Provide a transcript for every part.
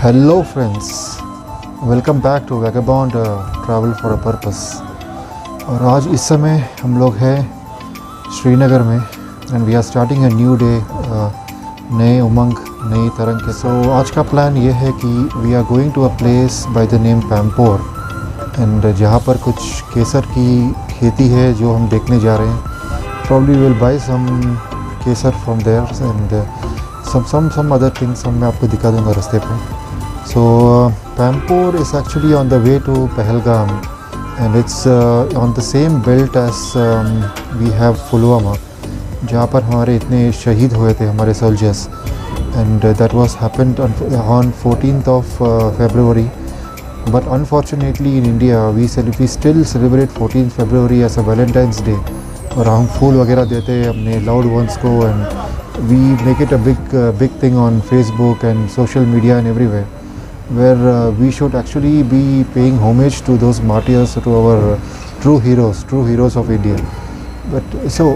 Hello friends, welcome back to vagabond travel for a purpose. और आज इस समय हम लोग हैं श्रीनगर में and we are starting a new day, नए उमंग, नई तरंग के। सो आज का प्लान ये है कि we are going to a place by the name Pampore and जहाँ पर कुछ केसर की खेती है जो हम देखने जा रहे हैं। Probably will buy some kesar from there and some other things मैं आपको दिखा दूँगा रास्ते पे। So Pampore is actually on the way to Pahalgam and it's on the same belt as we have Pulwama, जहाँ पर हमारे इतने शहीद हुए थे हमारे soldiers, and that was happened on 14th of February. But unfortunately in India we still celebrate 14th February as a Valentine's Day, और हम फूल वगैरह देते हैं अपने loved ones को and we make it a big thing on Facebook and social media and everywhere, where we should actually be paying homage to those martyrs, to our true heroes of India. But so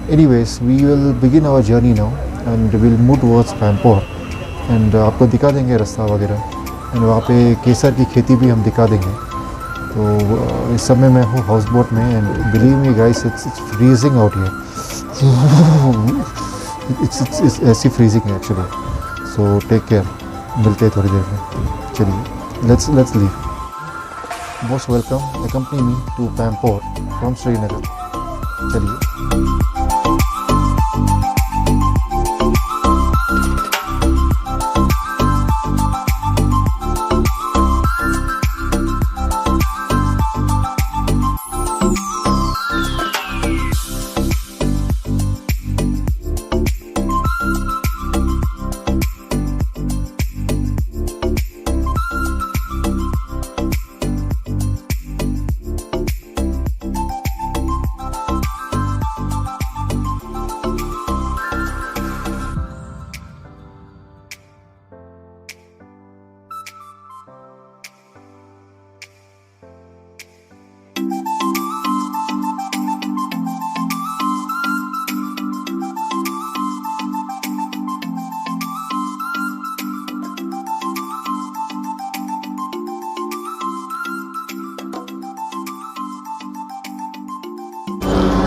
anyways, we will begin our journey now and we'll move towards Pampore and आपको दिखा देंगे रास्ता वगैरह and वहाँ पे केसर की खेती भी हम दिखा देंगे। तो इस समय मैं हूँ हाउस बोट में and believe me guys, it's freezing out here. it's ऐसी फ्रीजिंग है एक्चुअली। सो टेक केयर, मिलते हैं थोड़ी देर में। चलिए let's leave. Most welcome, accompany me to Pampore from Srinagar. चलिए।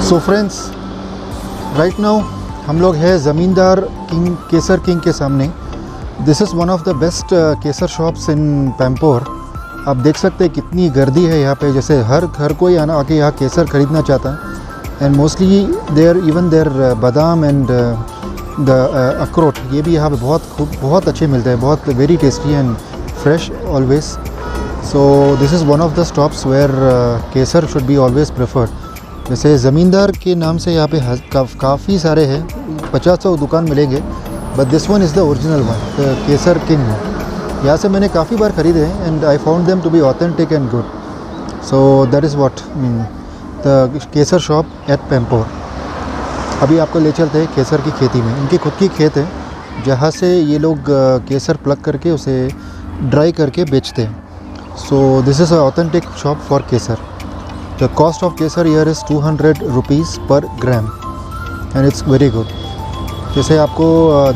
सो फ्रेंड्स, राइट नाउ हम लोग हैं ज़मींदार किंग, केसर किंग के सामने। This is one of the best Kesar shops इन पैम्पोर। आप देख सकते हैं कितनी गर्दी है यहाँ पे, जैसे हर कोई आके यहाँ केसर ख़रीदना चाहता है। एंड मोस्टली देयर बादाम एंड द अखरोट, ये भी यहाँ पे बहुत अच्छे मिलते हैं, बहुत very tasty and fresh always. So this is one of the stops where kesar should be always preferred. जैसे ज़मींदार के नाम से यहाँ पे काफ़ी सारे हैं, 50-100 दुकान मिलेंगे, but this one is the original one, the kesar king. यहाँ से मैंने काफ़ी बार ख़रीदे हैं and I found them to be authentic and good. So that is what the kesar shop at Pampore. अभी आपको ले चलते हैं केसर की खेती में। इनकी खुद की खेत है जहाँ से ये लोग केसर प्लग करके उसे ड्राई करके बेचते हैं। सो this is a authentic shop for Kesar. The cost of kesar here is 200 rupees per gram and it's very good. जैसे आपको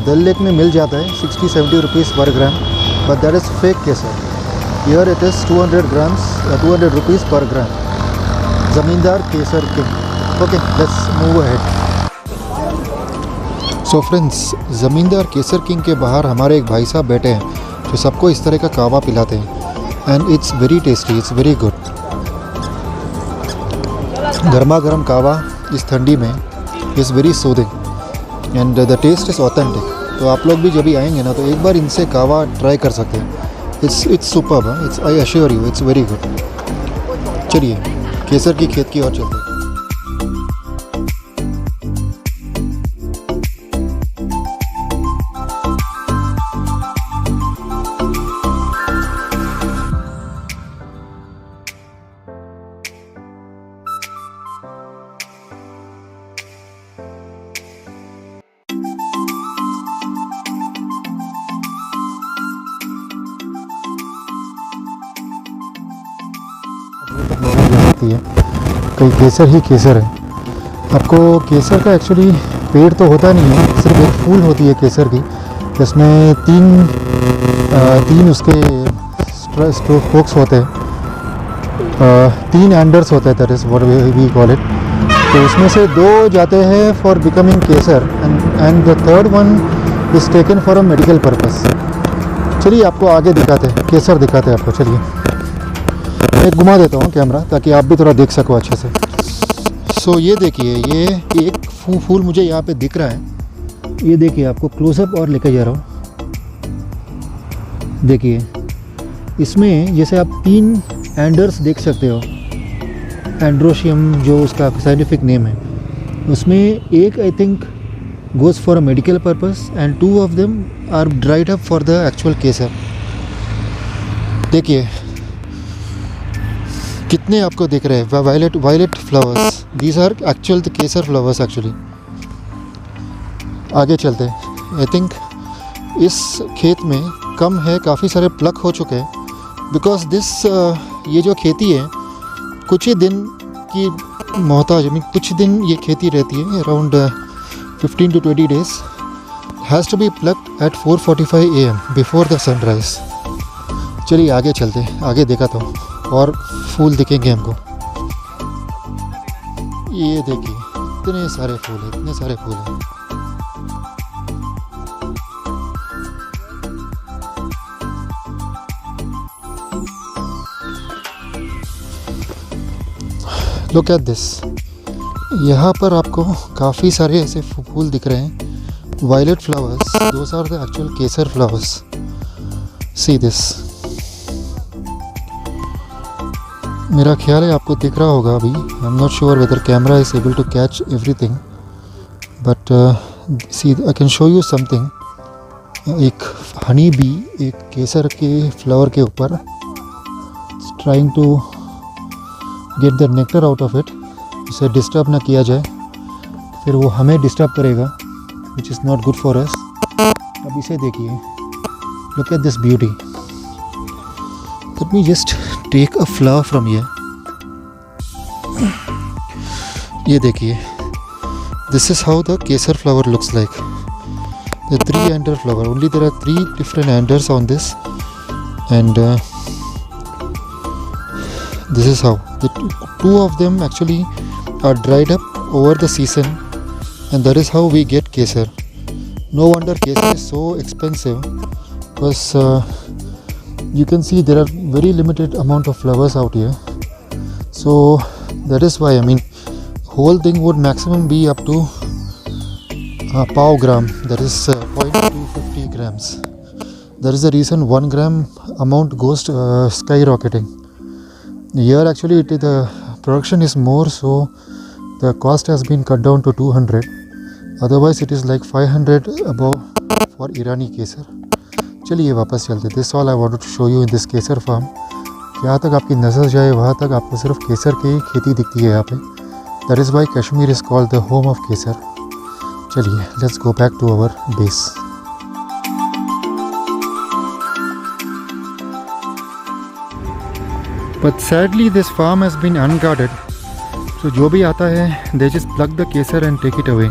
दल लेक में मिल जाता है 60-70 rupees per gram, but that is fake kesar. Here it is 200 rupees per gram. ज़मींदार केसर king. Okay, let's move ahead. So friends, ज़मींदार केसर king के बाहर हमारे एक भाई साहब बैठे हैं जो सबको इस तरह का कावा पिलाते हैं and it's very tasty, it's very good. गर्मा गर्म कावा इस ठंडी में is very soothing and the taste is authentic. तो आप लोग भी जब भी आएंगे ना तो एक बार इनसे कावा ट्राई कर सकते हैं। It's superb, it's I assure you it's very good. चलिए केसर की खेत की ओर चलते हैं। है, कई केसर ही केसर है। आपको केसर का एक्चुअली पेड़ तो होता नहीं है, सिर्फ एक फूल होती है केसर की, जिसमें तीन उसके स्पोक्स होते हैं, 3 एंडर्स होते हैं, that is what we call it. तो उसमें से 2 जाते हैं for becoming kesar and the third one is taken for a medical purpose. चलिए आपको आगे दिखाते हैं, केसर दिखाते हैं आपको। चलिए मैं घुमा देता हूँ कैमरा ताकि आप भी थोड़ा देख सको अच्छे से। सो ये देखिए, ये एक फूल मुझे यहाँ पे दिख रहा है। ये देखिए, आपको क्लोजअप और लेकर जा रहा हूँ। देखिए इसमें जैसे आप 3 एंडर्स देख सकते हो, एंड्रोशियम जो उसका साइंटिफिक नेम है, उसमें एक I think goes for a medical purpose and 2 of them are dried up for the actual kesar. देखिए कितने आपको दिख रहे हैं violet flowers, these are actual the kesar flowers actually. आगे चलते हैं। आई थिंक इस खेत में कम है, काफ़ी सारे प्लक हो चुके हैं, बिकॉज दिस ये जो खेती है कुछ ही दिन की मोहताज, कुछ दिन ये खेती रहती है, around 15 to 20 days, has to be plucked at 4:45 AM before the sunrise। चलिए आगे चलते हैं, आगे देखा तो और फूल दिखेंगे हमको। ये देखिए इतने सारे फूल हैं, इतने सारे फूल हैं। Look at this, यहाँ पर आपको काफ़ी सारे ऐसे फूल दिख रहे हैं, violet flowers, those are the actual kesar flowers. See this, मेरा ख्याल है आपको दिख रहा होगा अभी। I am not sure whether camera is able to catch everything, but see I can show you something. एक हनी बी एक केसर के फ्लावर के ऊपर trying to get the nectar out of it. उसे डिस्टर्ब ना किया जाए, फिर वो हमें डिस्टर्ब करेगा, which is not good for us. अब इसे देखिए, look at this beauty. Let me just take a flower from here. ये देखिए, this is how the kesar flower looks like. The 3 anther flower, only there are 3 different anthers on this, and this is how the 2 of them actually are dried up over the season, and that is how we get kesar. No wonder kesar is so expensive, because you can see there are very limited amount of flowers out here, so that is why, I mean, whole thing would maximum be up to pav gram, that is 0.250 grams. That is the reason 1 gram amount goes skyrocketing. Here actually the production is more, so the cost has been cut down to 200, otherwise it is like 500 above for Irani kesar। चलिए वापस चलते। This all I wanted to show you in this kesar farm. जहाँ तक आपकी नज़र जाए वहाँ तक आपको सिर्फ केसर की खेती दिखती है यहाँ पे। That is why Kashmir is called the home of kesar. चलिए let's go back to our base. But sadly this farm has been unguarded, so जो भी आता है they just pluck the kesar and take it away.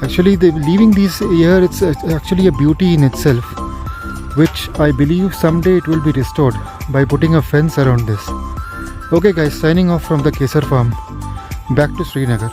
Actually leaving these here, it's actually a beauty in itself, which I believe someday it will be restored by putting a fence around this. Okay guys, signing off from the kesar farm, back to Srinagar.